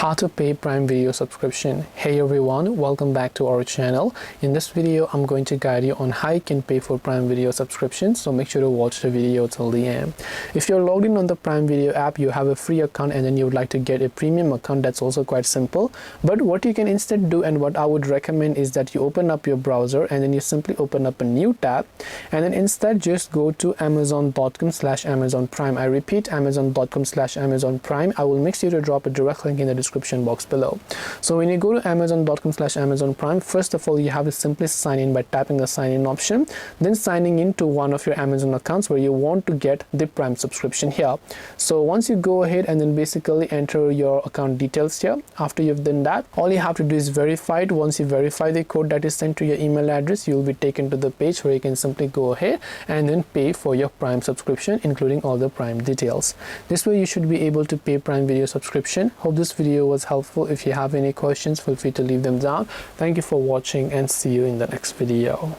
How to pay Prime Video subscription. Hey everyone, welcome back to our channel. In this video I'm going to guide you on how you can pay for Prime Video subscription, so make sure to watch the video till the end. If you're logged in on the Prime Video app, you have a free account and then you would like to get a premium account, that's also quite simple. But what you can instead do, and what I would recommend, is that you open up your browser and then you simply open up a new tab and then instead just go to amazon.com/Amazon Prime. I repeat, amazon.com/Amazon Prime. I will make sure to drop a direct link in the description box below. So when you go to amazon.com/Amazon Prime, first of all you have to simply sign in by tapping the sign in option, then signing in to one of your Amazon accounts where you want to get the Prime subscription here. So once you go ahead and then basically enter your account details here, after you've done that, all you have to do is verify it. Once you verify the code that is sent to your email address, you will be taken to the page where you can simply go ahead and then pay for your Prime subscription, including all the Prime details. This way you should be able to pay Prime Video subscription. Hope this video was helpful. If you have any questions, feel free to leave them down. Thank you for watching and see you in the next video.